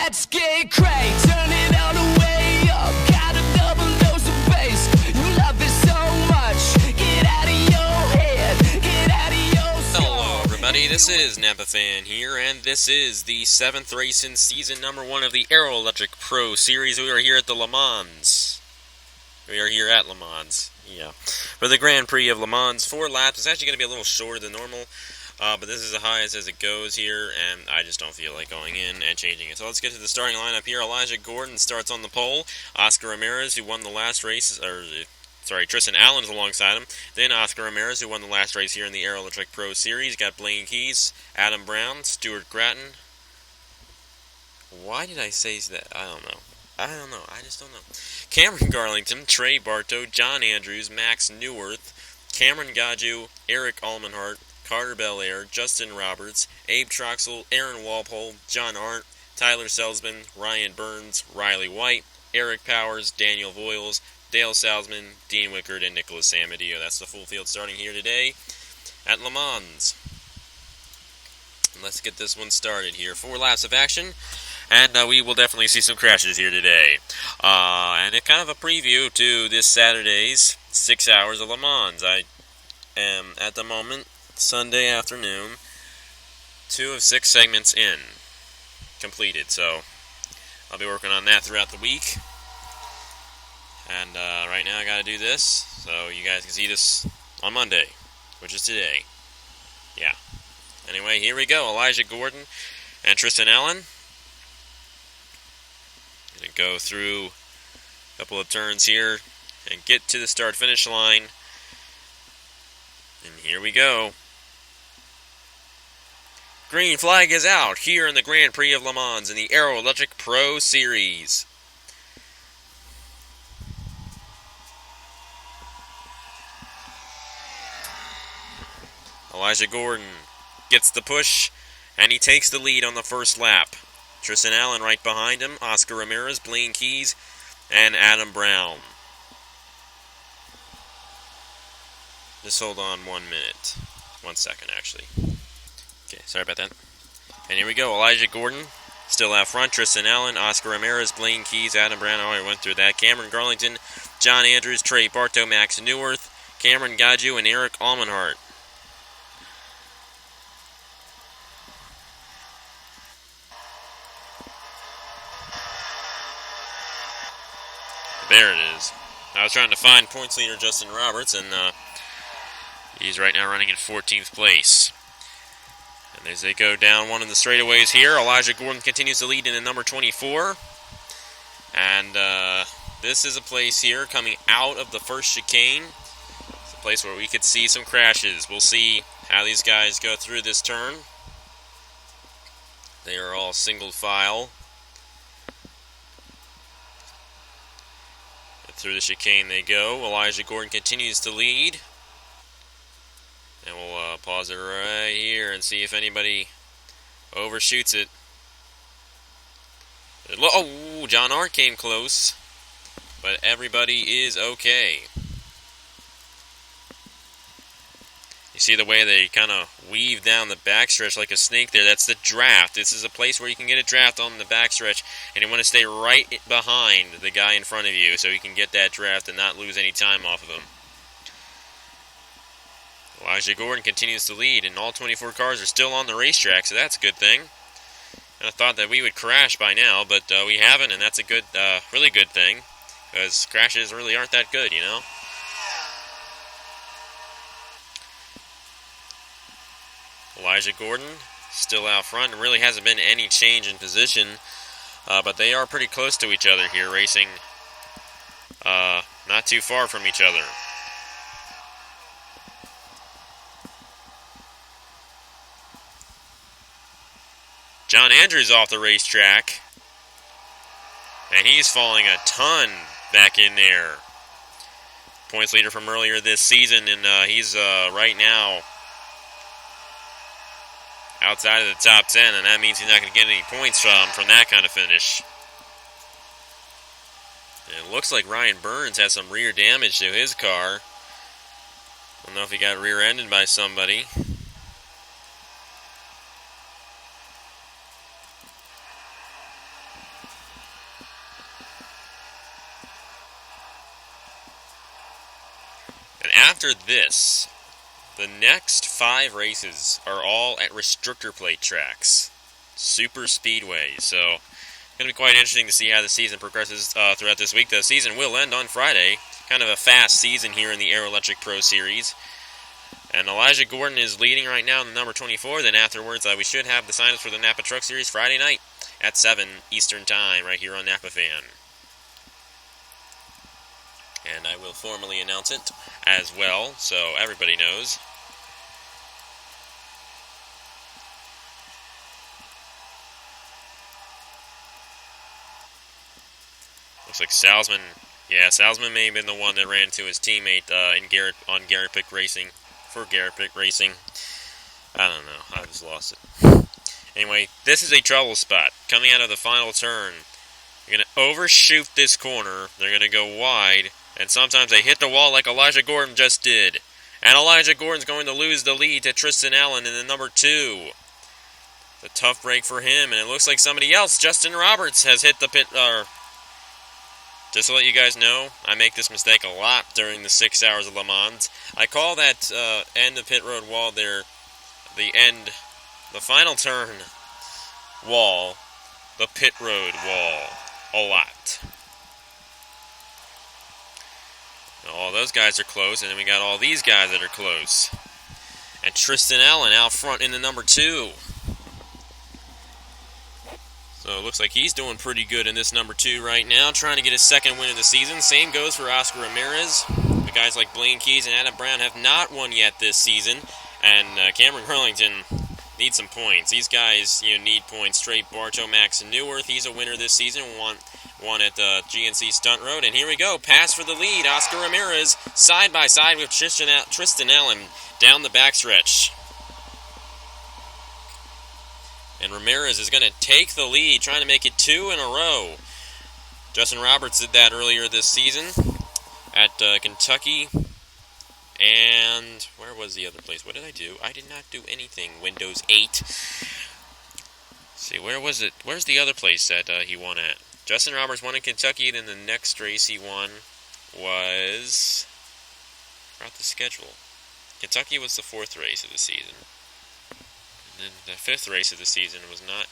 Let's get crazy, turn it all the way up. Got a double dose of bass. You love it so much. Get out of your head, get out of your skull. Hello everybody, this is Napa Fan here, and this is the 7th race in season number 1 of the NRLOA Pro Series. We are here at the Le Mans. We are here at Le Mans, yeah, for the Grand Prix of Le Mans. 4 laps. It's actually going to be a little shorter than normal. But this is the highest as it goes here, and I just don't feel like going in and changing it. So let's get to the starting lineup here. Elijah Gordon starts on the pole. Oscar Ramirez, who won the last race, Tristan Allen is alongside him. Then Oscar Ramirez, who won the last race here in the NRLOA Pro Series. Got Blaine Keys, Adam Brown, Stuart Gratton. Why did I say that? I don't know. I just don't know. Cameron Garlington, Trey Bartow, John Andrews, Max Newworth, Cameron Gaju, Eric Almenhart, Carter Belair, Justin Roberts, Abe Troxel, Aaron Walpole, John Arndt, Tyler Selsman, Ryan Burns, Riley White, Eric Powers, Daniel Voiles, Dale Salzman, Dean Wickard, and Nicholas Samadio. That's the full field starting here today at Le Mans. Let's get this one started here. 4 laps of action, and we will definitely see some crashes here today. And it's kind of a preview to this Saturday's 6 hours of Le Mans. I am, at the moment, Sunday afternoon, 2 of 6 segments completed, so I'll be working on that throughout the week. And right now I gotta do this so you guys can see this on Monday, which is today. Yeah. Anyway, here we go. Elijah Gordon and Tristan Allen. Gonna go through a couple of turns here and get to the start-finish line. And here we go. Green flag is out here in the Grand Prix of Le Mans in the NRLOA Pro Series. Elijah Gordon gets the push, and he takes the lead on the first lap. Tristan Allen right behind him, Oscar Ramirez, Blaine Keys, and Adam Brown. Just hold on 1 minute. 1 second, actually. Okay, sorry about that. And here we go. Elijah Gordon still out front. Tristan Allen, Oscar Ramirez, Blaine Keys, Adam Brown. I already went through that. Cameron Garlington, John Andrews, Trey Bartow, Max Newworth, Cameron Gaju, and Eric Almenhart. There it is. I was trying to find points leader Justin Roberts, and he's right now running in 14th place. And as they go down one of the straightaways here, Elijah Gordon continues to lead in the number 24. And this is a place here coming out of the first chicane. It's a place where we could see some crashes. We'll see how these guys go through this turn. They are all single file. Through the chicane they go. Elijah Gordon continues to lead. And we'll pause it right here and see if anybody overshoots it. Oh, John Arndt came close. But everybody is okay. You see the way they kind of weave down the backstretch like a snake there? That's the draft. This is a place where you can get a draft on the backstretch, and you want to stay right behind the guy in front of you so you can get that draft and not lose any time off of him. Elijah Gordon continues to lead, and all 24 cars are still on the racetrack, so that's a good thing. I thought that we would crash by now, but we haven't, and that's a good, really good thing, because crashes really aren't that good, you know? Elijah Gordon still out front, and really hasn't been any change in position, but they are pretty close to each other here, racing not too far from each other. John Andrews off the racetrack, and he's falling a ton back in there. Points leader from earlier this season, and he's right now outside of the top 10, and that means he's not going to get any points from that kind of finish. And it looks like Ryan Burns has some rear damage to his car. I don't know if he got rear-ended by somebody. after this, the next 5 races are all at restrictor plate tracks, super speedway. So, it's going to be quite interesting to see how the season progresses throughout this week. The season will end on Friday. Kind of a fast season here in the Aero Electric Pro Series. And Elijah Gordon is leading right now in the number 24. Then afterwards, we should have the sign-ups for the Napa Truck Series Friday night at 7 Eastern Time right here on Napa Fan. And I will formally announce it as well, so everybody knows. Looks like Salzman. Yeah, Salzman may have been the one that ran into his teammate on Garrett Pick Racing. For Garrett Pick Racing. I don't know. I just lost it. Anyway, this is a trouble spot. Coming out of the final turn. You're going to overshoot this corner. They're going to go wide. And sometimes they hit the wall like Elijah Gordon just did. And Elijah Gordon's going to lose the lead to Tristan Allen in the number 2. A tough break for him. And it looks like somebody else, Justin Roberts, has hit the pit... Just to let you guys know, I make this mistake a lot during the 6 hours of Le Mans. I call that end of pit road wall there, the final turn wall, the pit road wall, a lot. All those guys are close, and then we got all these guys that are close. And Tristan Allen out front in the number 2. So it looks like he's doing pretty good in this number 2 right now, trying to get his second win of the season. Same goes for Oscar Ramirez. The guys like Blaine Keys and Adam Brown have not won yet this season, and Cameron Hurlington needs some points. These guys, need points. Trey Bartow, Max Newworth, he's a winner this season. Won at GNC Stunt Road, and here we go. Pass for the lead. Oscar Ramirez side by side with Tristan Allen down the backstretch. And Ramirez is going to take the lead, trying to make it 2 in a row. Justin Roberts did that earlier this season at Kentucky. And where was the other place? What did I do? I did not do anything. Windows 8. Let's see, where was it? Where's the other place that he won at? Justin Roberts won in Kentucky, then the next race he won was... throughout the schedule. Kentucky was the 4th race of the season. And then the 5th race of the season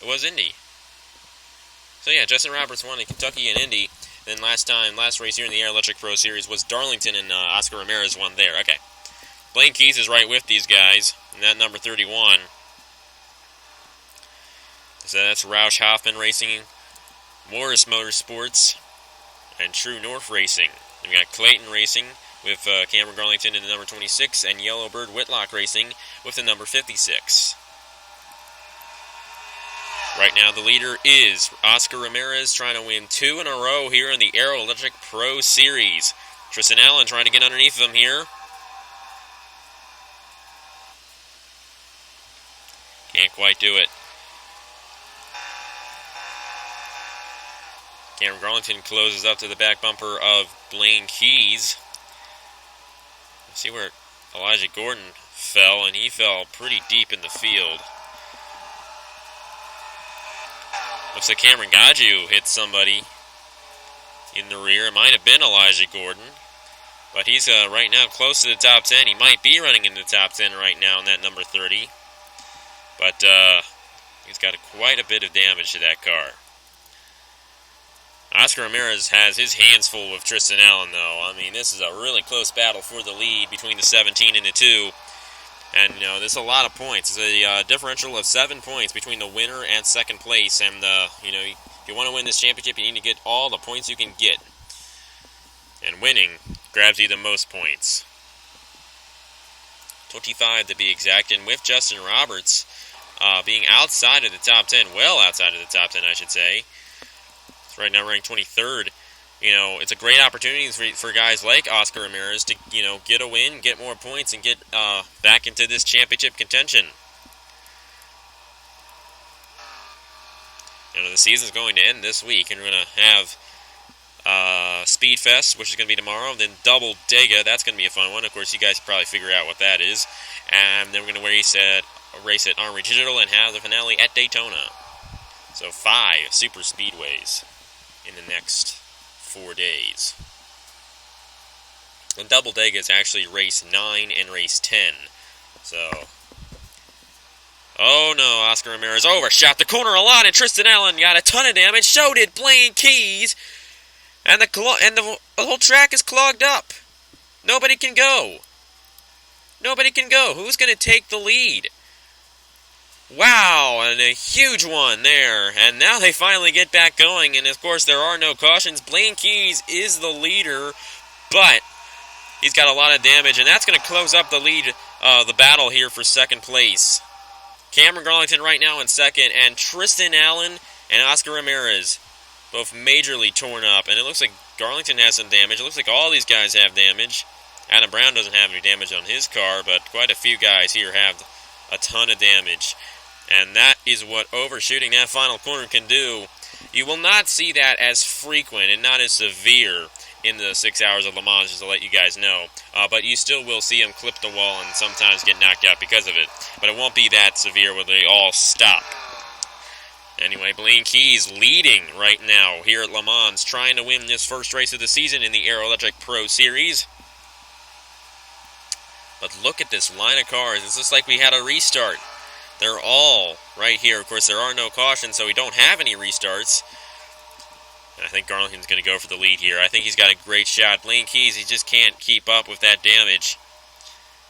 was Indy. So yeah, Justin Roberts won in Kentucky and Indy. Then last race here in the Air Electric Pro Series was Darlington, and Oscar Ramirez won there. Okay. Blaine Keys is right with these guys, and that number 31. So that's Roush Hoffman Racing, Morris Motorsports, and True North Racing. Then we got Clayton Racing with Cameron Garlington in the number 26, and Yellowbird Whitlock Racing with the number 56. Right now, the leader is Oscar Ramirez, trying to win 2 in a row here in the Aero Electric Pro Series. Tristan Allen trying to get underneath them here. Can't quite do it. Cameron Garlington closes up to the back bumper of Blaine Keys. See where Elijah Gordon fell, and he fell pretty deep in the field. Looks like Cameron Gaju hit somebody in the rear. It might have been Elijah Gordon. But he's right now close to the top 10. He might be running in the top 10 right now in that number 30. But he's got quite a bit of damage to that car. Oscar Ramirez has his hands full with Tristan Allen, though. I mean, this is a really close battle for the lead between the 17 and the 2. And, there's a lot of points. It's a differential of 7 points between the winner and second place. And, if you want to win this championship, you need to get all the points you can get. And winning grabs you the most points. 25 to be exact. And with Justin Roberts being outside of the top 10, well outside of the top 10, I should say. It's right now ranked 23rd. It's a great opportunity for guys like Oscar Ramirez to, get a win, get more points, and get back into this championship contention. The season's going to end this week, and we're going to have Speed Fest, which is going to be tomorrow, then Double Dega. That's going to be a fun one. Of course, you guys can probably figure out what that is. And then we're going to race at Armory Digital and have the finale at Daytona. So 5 super speedways in the next 4 days. And Double Dega is actually race 9 and race 10. So, oh no, Oscar Ramirez overshot the corner a lot, and Tristan Allen got a ton of damage. So did Blaine Keys, and the whole track is clogged up. Nobody can go. Nobody can go. Who's going to take the lead? Wow, and a huge one there. And now they finally get back going, and of course there are no cautions. Blaine Keys is the leader, but he's got a lot of damage, and that's going to close up the lead, the battle here for second place. Cameron Garlington right now in second, and Tristan Allen and Oscar Ramirez both majorly torn up. And it looks like Garlington has some damage. It looks like all these guys have damage. Adam Brown doesn't have any damage on his car, but quite a few guys here have a ton of damage. And that is what overshooting that final corner can do. You will not see that as frequent and not as severe in the 6 hours of Le Mans, just to let you guys know. But you still will see them clip the wall and sometimes get knocked out because of it. But it won't be that severe where they all stop. Anyway, Blaine Keys leading right now here at Le Mans, trying to win this first race of the season in the Aero Electric Pro Series. But look at this line of cars. It's just like we had a restart. They're all right here. Of course, there are no cautions, so we don't have any restarts. And I think Garlington's going to go for the lead here. I think he's got a great shot. Blaine Keys, he just can't keep up with that damage.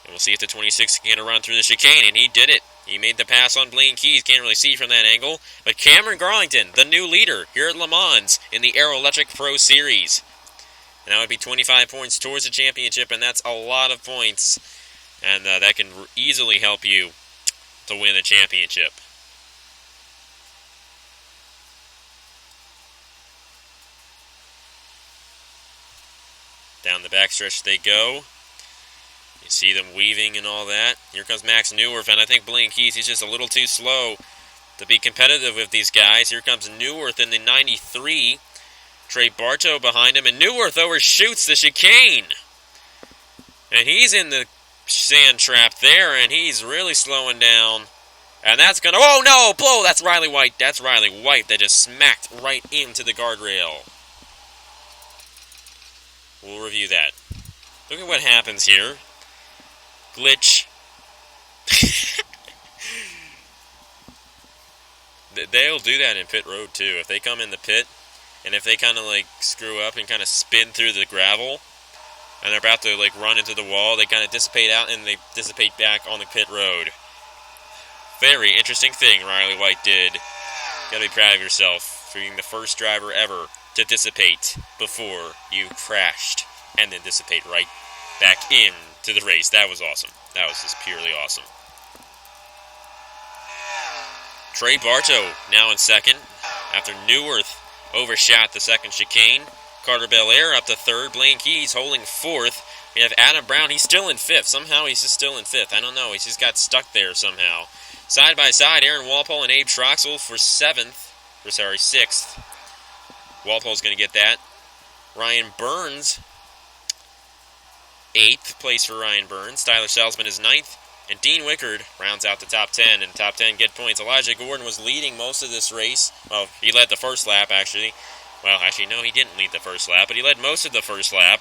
And we'll see if the 26 can run through the chicane, and he did it. He made the pass on Blaine Keys. Can't really see from that angle. But Cameron Garlington, the new leader here at Le Mans in the Aero Electric Pro Series. And that would be 25 points towards the championship, and that's a lot of points. And that can easily help you to win the championship. Down the backstretch they go. You see them weaving and all that. Here comes Max Neuwerth, and I think Blaine Keys, he's just a little too slow to be competitive with these guys. Here comes Neuwerth in the 93. Trey Bartow behind him, and Neuwerth overshoots the chicane. And he's in the sand trap there, and he's really slowing down. And that's gonna, oh no, blow, that's Riley White. That's Riley White that just smacked right into the guardrail. We'll review that. Look at what happens here. Glitch. They'll do that in pit road too. If they come in the pit, and if they kind of like screw up and kind of spin through the gravel, and they're about to like run into the wall, they kind of dissipate out and they dissipate back on the pit road. Very interesting thing Riley White did. Gotta be proud of yourself for being the first driver ever to dissipate before you crashed and then dissipate right back into the race. That was awesome. That was just purely awesome. Trey Bartow now in second after Neuwerth overshot the second chicane. Carter Belair up to third. Blaine Keys holding fourth. We have Adam Brown. He's still in fifth. Somehow he's just still in fifth. I don't know. He's just got stuck there somehow. Side by side, Aaron Walpole and Abe Troxel for sixth. Walpole's going to get that. Ryan Burns, 8th place for Ryan Burns. Tyler Salzman is 9th. And Dean Wickard rounds out the top 10. And top 10 get points. Elijah Gordon was leading most of this race. Well, he led the first lap, actually. Well, actually, no, he didn't lead the first lap. But he led most of the first lap.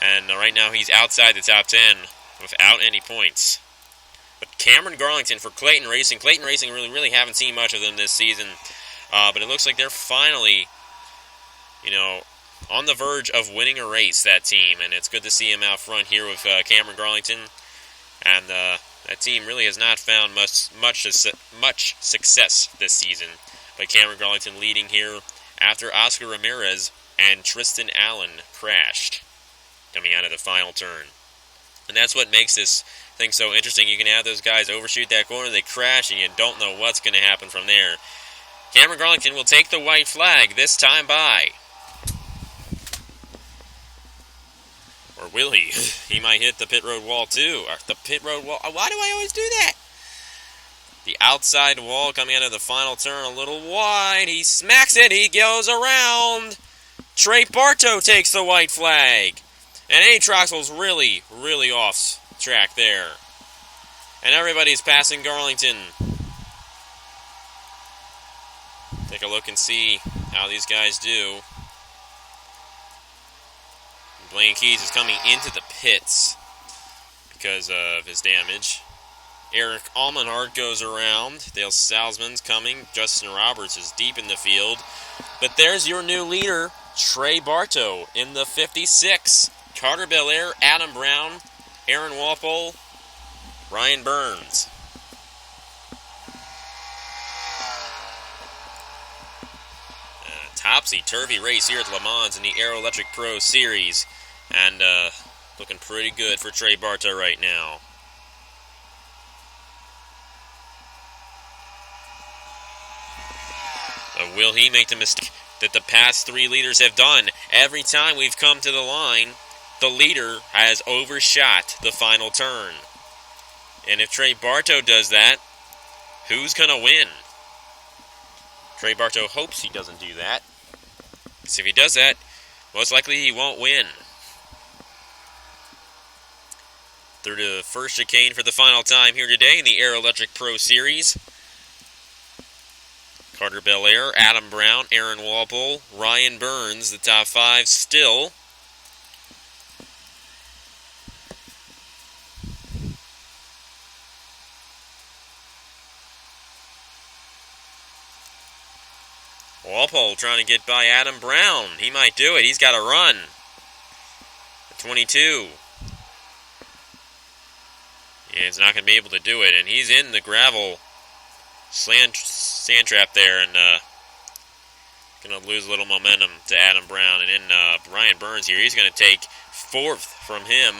And right now he's outside the top 10 without any points. But Cameron Garlington for Clayton Racing. Clayton Racing really haven't seen much of them this season. But it looks like they're finally, on the verge of winning a race, that team. And it's good to see him out front here with Cameron Garlington. And that team really has not found much success this season. But Cameron Garlington leading here after Oscar Ramirez and Tristan Allen crashed coming out of the final turn. And that's what makes this thing so interesting. You can have those guys overshoot that corner, they crash, and you don't know what's going to happen from there. Cameron Garlington will take the white flag this time by. Or will he? He might hit the pit road wall too. Or the pit road wall. Why do I always do that? The outside wall coming out of the final turn a little wide. He smacks it. He goes around. Trey Bartow takes the white flag. And Troxel's really off track there. And everybody's passing Garlington. Take a look and see how these guys do. Blaine Keys is coming into the pits because of his damage. Eric Almenhart goes around. Dale Salzman's coming. Justin Roberts is deep in the field. But there's your new leader, Trey Bartow, in the 56. Carter Belair, Adam Brown, Aaron Walpole, Ryan Burns. Topsy-turvy race here at Le Mans in the Aero Electric Pro Series. And looking pretty good for Trey Bartow right now. But will he make the mistake that the past three leaders have done? Every time we've come to the line, the leader has overshot the final turn. And if Trey Bartow does that, who's going to win? Trey Bartow hopes he doesn't do that. Because if he does that, most likely he won't win. Through the first chicane for the final time here today in the Aero Electric Pro Series. Carter Belair, Adam Brown, Aaron Walpole, Ryan Burns, the top five still. Walpole trying to get by Adam Brown. He might do it. He's got to run. 22. Yeah, he's not going to be able to do it, and he's in the gravel sand trap there, and going to lose a little momentum to Adam Brown. And then Ryan Burns here, he's going to take fourth from him.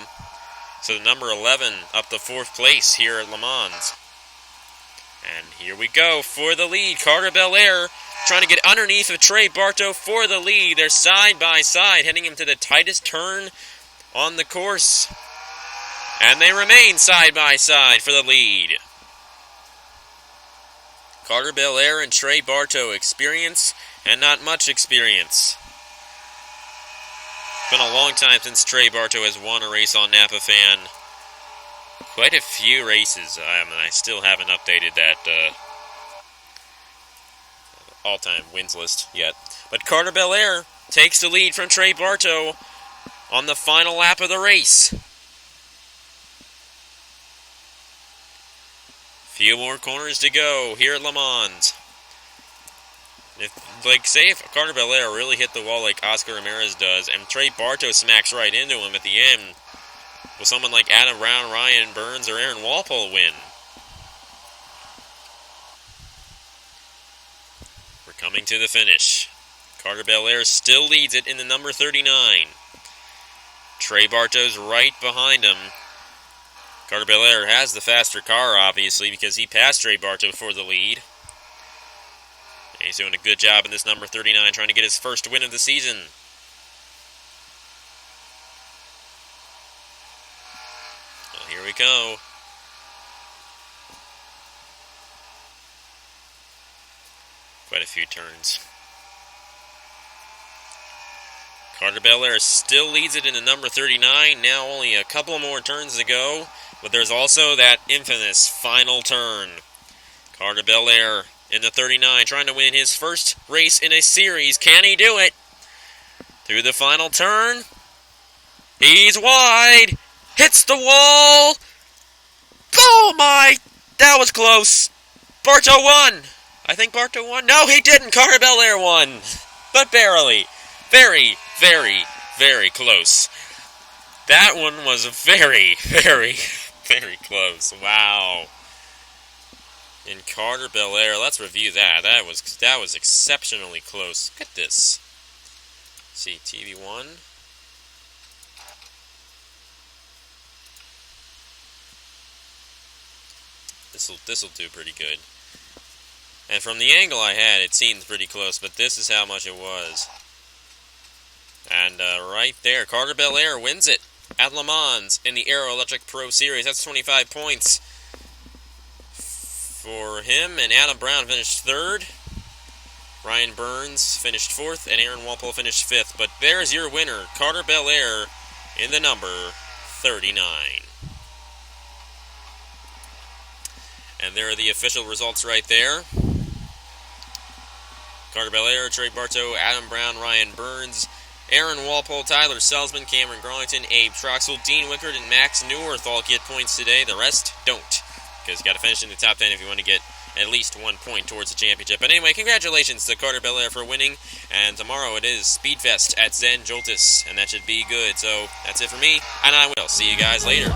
So the number 11 up to fourth place here at Le Mans. And here we go for the lead. Carter Belair trying to get underneath of Trey Bartow for the lead. They're side by side, heading him to the tightest turn on the course. And they remain side by side for the lead. Carter Belair and Trey Bartow, experience and not much experience. It's been a long time since Trey Bartow has won a race on Napa Fan. Quite a few races. I still haven't updated that all-time wins list yet. But Carter Belair takes the lead from Trey Bartow on the final lap of the race. Few more corners to go here at Le Mans. Say if Carter Belair really hit the wall like Oscar Ramirez does, and Trey Bartow smacks right into him at the end, will someone like Adam Brown, Ryan Burns, or Aaron Walpole win? We're coming to the finish. Carter Belair still leads it in the number 39. Trey Bartow's right behind him. Carter Belair has the faster car, obviously, because he passed Trey Bartow for the lead. And he's doing a good job in this number 39, trying to get his first win of the season. Well, here we go. Quite a few turns. Carter Belair still leads it in the number 39. Now only a couple more turns to go. But there's also that infamous final turn. Carter Belair in the 39, trying to win his first race in a series. Can he do it? Through the final turn. He's wide. Hits the wall. Oh my! That was close. Bartow won. I think Bartow won. No, he didn't. Carter Belair won. But barely. Very, very, very close. That one was very, very, very close. Wow. And Carter Belair, let's review that. That was exceptionally close. Look at this. Let's see, TV1. This'll do pretty good. And from the angle I had, it seemed pretty close, but this is how much it was. And right there, Carter Belair wins it at Le Mans in the Aero Electric Pro Series. That's 25 points for him, and Adam Brown finished third. Ryan Burns finished fourth, and Aaron Walpole finished fifth. But there's your winner, Carter Belair, in the number 39. And there are the official results right there. Carter Belair, Trey Bartow, Adam Brown, Ryan Burns, Aaron Walpole, Tyler Salzman, Cameron Garlington, Abe Troxel, Dean Wickard, and Max Neuwirth all get points today. The rest don't, because you got to finish in the top 10 if you want to get at least 1 point towards the championship. But anyway, congratulations to Carter Belair for winning, and tomorrow it is Speedfest at Zen Joltis, and that should be good. So that's it for me, and I will see you guys later.